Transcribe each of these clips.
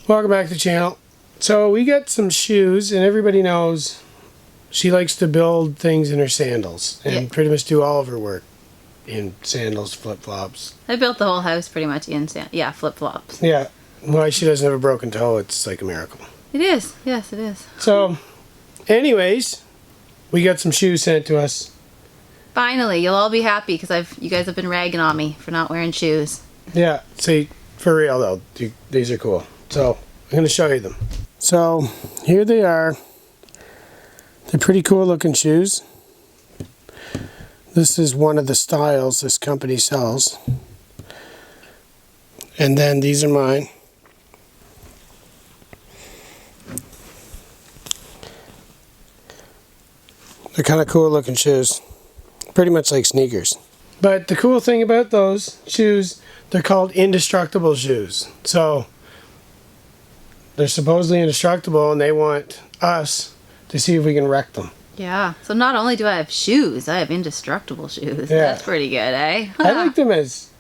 Welcome back to the channel. So we got some shoes, and everybody knows she likes to build things in her sandals and pretty much do all of her work in sandals, flip-flops. I built the whole house pretty much in flip-flops. Yeah. Why she doesn't have a broken toe, it's like a miracle. It is. Yes, it is. So, anyways, we got some shoes sent to us. Finally, you'll all be happy because you guys have been ragging on me for not wearing shoes. Yeah, see, for real though, these are cool. So, I'm going to show you them. So, here they are. They're pretty cool looking shoes. This is one of the styles this company sells. And then these are mine. They're kind of cool looking shoes. Pretty much like sneakers. But the cool thing about those shoes, they're called indestructible shoes. So they're supposedly indestructible, and they want us to see if we can wreck them. Yeah. So not only do I have shoes, I have indestructible shoes. Yeah. That's pretty good, eh? I like them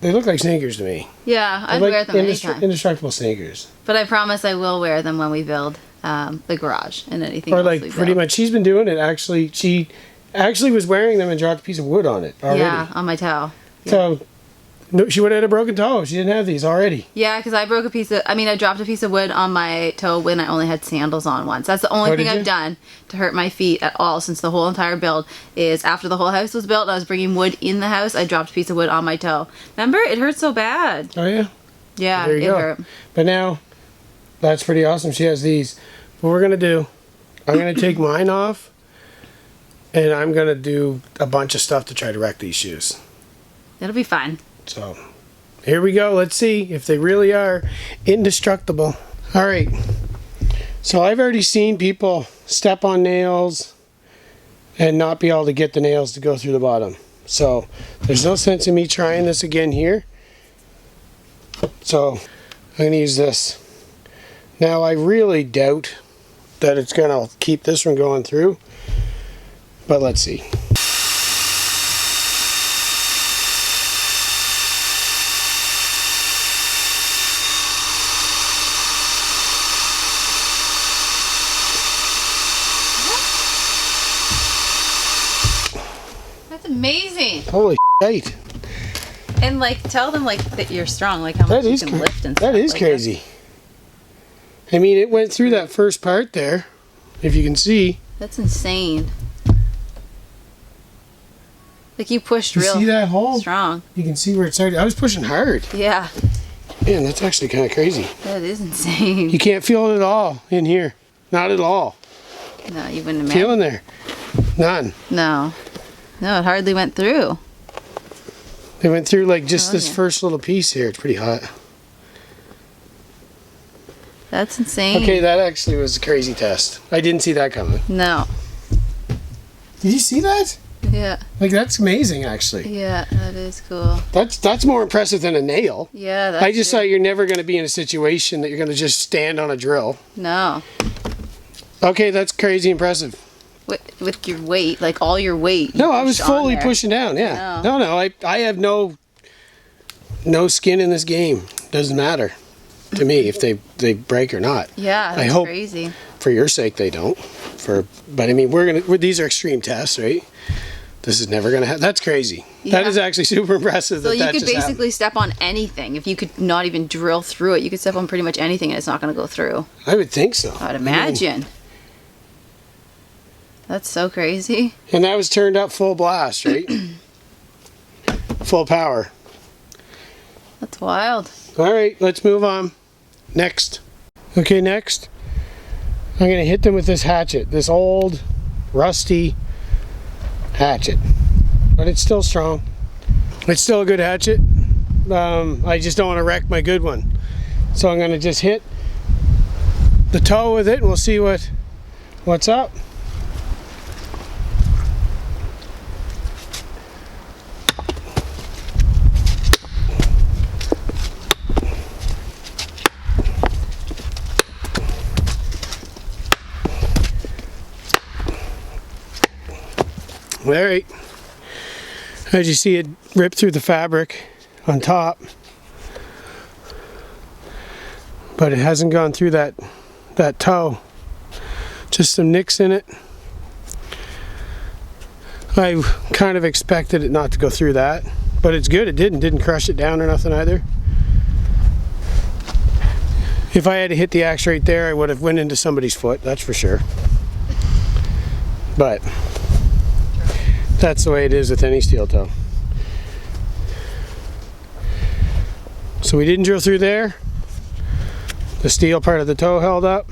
they look like sneakers to me. Yeah, I'd wear them anytime. Indestructible sneakers. But I promise I will wear them when we build the garage and anything or else like we pretty build. much, she's been doing it actually. She actually was wearing them and dropped a piece of wood on it already. Yeah, on my toe. Yeah. So no, she would have had a broken toe. She didn't have these already. Yeah, because I dropped a piece of wood on my toe when I only had sandals on once. That's the only thing I've done to hurt my feet at all since the whole entire build is after the whole house was built, I was bringing wood in the house, I dropped a piece of wood on my toe. Remember? It hurt so bad. Oh, yeah? Yeah, it hurt. But now, that's pretty awesome. She has these. What we're going to do, I'm going to take mine off, and I'm going to do a bunch of stuff to try to wreck these shoes. It'll be fine. So, here we go. Let's see if they really are indestructible. All right. So, I've already seen people step on nails and not be able to get the nails to go through the bottom. So, there's no sense in me trying this again here. So, I'm going to use this. Now, I really doubt that it's going to keep this from going through. But let's see. That's amazing. Holy shit. And like, tell them like that you're strong, like how much you can lift and stuff. That is crazy. I mean, it went through that first part there, if you can see. That's insane. Like you pushed real see that hole? Strong. You can see where it started. I was pushing hard. Yeah. Man, that's actually kind of crazy. That is insane. You can't feel it at all in here. Not at all. No, you wouldn't imagine. Feeling there. None. No. No, it hardly went through. It went through like just this first little piece here. It's pretty hot. That's insane. Okay, that actually was a crazy test. I didn't see that coming. No. Did you see that? Yeah. Like, that's amazing, actually. Yeah, that is cool. That's more impressive than a nail. Yeah, that's I just thought you're never going to be in a situation that you're going to just stand on a drill. No. Okay, that's crazy impressive. With your weight, like all your weight. No, I was fully pushing down, yeah. No, I have no skin in this game. Doesn't matter to me if they break or not. Yeah, that's I hope crazy. For your sake they don't. But I mean, these are extreme tests, right? This is never gonna happen. That's crazy. Yeah. That is actually super impressive. So you could basically step on anything. If you could not even drill through it, you could step on pretty much anything and it's not going to go through. I would think so. I'd imagine. That's so crazy. And that was turned up full blast, right? Full power. That's wild. All right, let's move on. Next. Okay, next. I'm going to hit them with this hatchet. This old, rusty hatchet. But it's still strong. It's still a good hatchet. I just don't want to wreck my good one. So I'm going to just hit the toe with it and we'll see what's up. Alright, as you see it rip through the fabric on top. but it hasn't gone through that toe. Just some nicks in it. I kind of expected it not to go through that, but it's good. It didn't crush it down or nothing either. If I had to hit the axe right there, I would have went into somebody's foot, that's for sure. But that's the way it is with any steel toe. So we didn't drill through there. The steel part of the toe held up.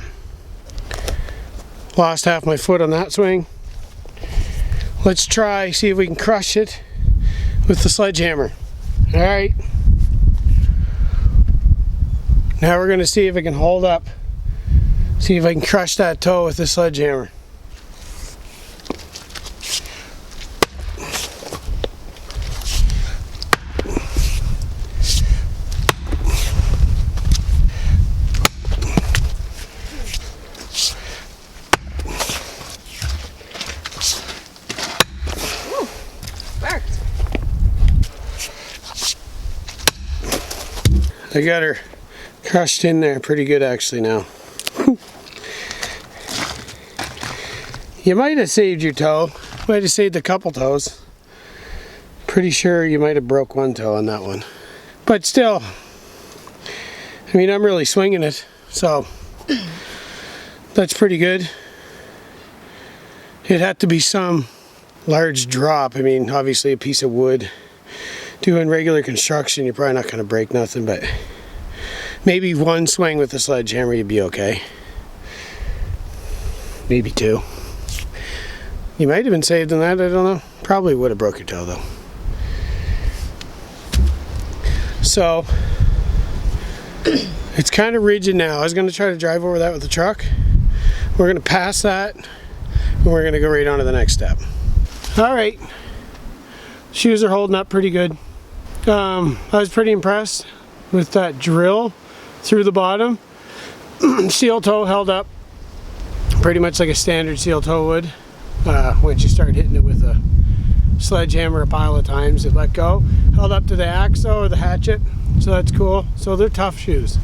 Lost half my foot on that swing. Let's try, see if we can crush it with the sledgehammer. All right. Now we're going to see if it can hold up. See if I can crush that toe with the sledgehammer. I got her crushed in there pretty good actually now. You might have saved your toe. Might have saved a couple toes. Pretty sure you might have broke one toe on that one. But still, I mean, I'm really swinging it, so that's pretty good. It had to be some large drop. I mean, obviously a piece of wood. Doing regular construction, you're probably not going to break nothing, but maybe one swing with the sledgehammer, you'd be okay. Maybe two. You might have been saved in that, I don't know. Probably would have broke your toe, though. So, it's kind of rigid now. I was going to try to drive over that with the truck. We're going to pass that, and we're going to go right on to the next step. Alright. Shoes are holding up pretty good. I was pretty impressed with that drill through the bottom. Steel toe held up pretty much like a standard steel toe would. Once you start hitting it with a sledgehammer a pile of times, it let go. Held up to the axe though, or the hatchet, so that's cool. So they're tough shoes.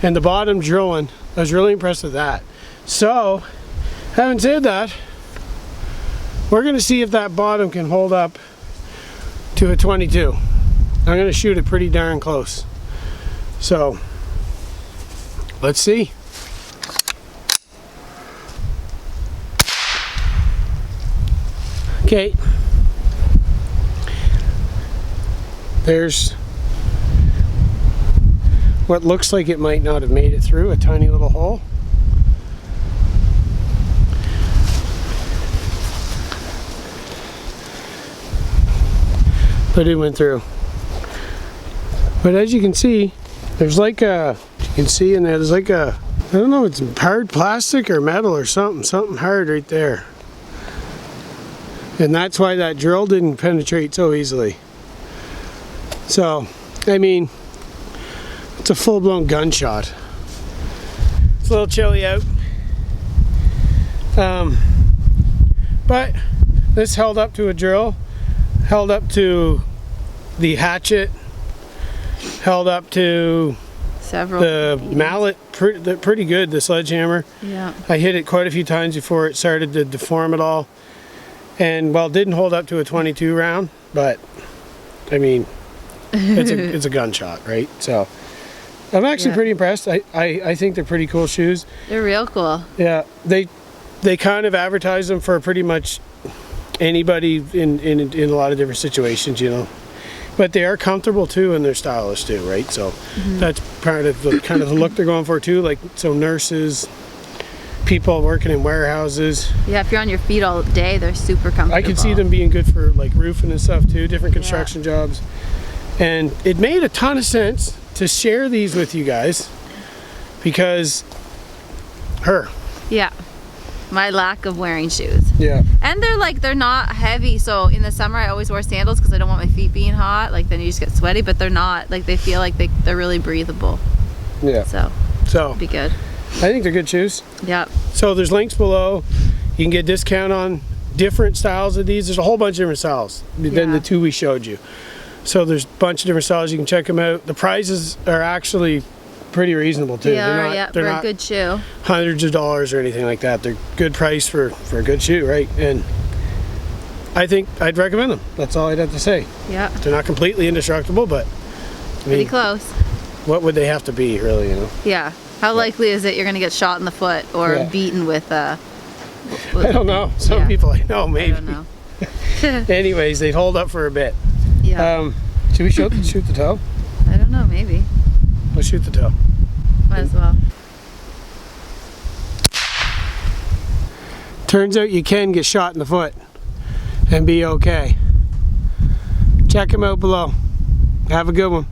And the bottom drilling, I was really impressed with that. So, having said that, we're going to see if that bottom can hold up to a 22. I'm going to shoot it pretty darn close. So, let's see. Okay. There's what looks like it might not have made it through, a tiny little hole. But it went through. But as you can see, there's like a, you can see in there, there's like a, I don't know, it's hard plastic or metal or something hard right there. And that's why that drill didn't penetrate so easily. So, I mean, it's a full-blown gunshot. It's a little chilly out. But this held up to a drill, held up to the hatchet, held up to several the mallet, pretty good, the sledgehammer. Yeah. I hit it quite a few times before it started to deform at all. And well, it didn't hold up to a 22 round, but I mean, it's a gunshot, right? So I'm actually pretty impressed. I think they're pretty cool shoes. They're real cool. Yeah, they kind of advertise them for pretty much anybody in a lot of different situations, you know. But they are comfortable too, and they're stylish too, right? So that's part of the kind of the look they're going for too. Like, so nurses, people working in warehouses. Yeah, if you're on your feet all day, they're super comfortable. I can see them being good for like roofing and stuff too, different construction jobs. And it made a ton of sense to share these with you guys because my lack of wearing shoes. Yeah. And they're not heavy, so in the summer I always wear sandals because I don't want my feet being hot, like then you just get sweaty, but they're not, like they feel like they're really breathable. Yeah. So it'll be good. I think they're good shoes. Yeah. So there's links below. You can get discount on different styles of these. There's a whole bunch of different styles than the two we showed you. So there's a bunch of different styles. You can check them out. The prices are actually pretty reasonable too. Yeah, they're for a not good shoe. hundreds of dollars or anything like that. They're good price for a good shoe, right? And I think I'd recommend them. That's all I'd have to say. Yeah. They're not completely indestructible, but Pretty close. What would they have to be, really, you know? Yeah. How likely is it you're going to get shot in the foot or beaten with I don't know. Some people I know, maybe. I don't know. Anyways, they'd hold up for a bit. Yeah. Should we shoot the toe? I don't know, maybe. Let's shoot the toe. Might as well. Turns out you can get shot in the foot and be okay. Check them out below. Have a good one.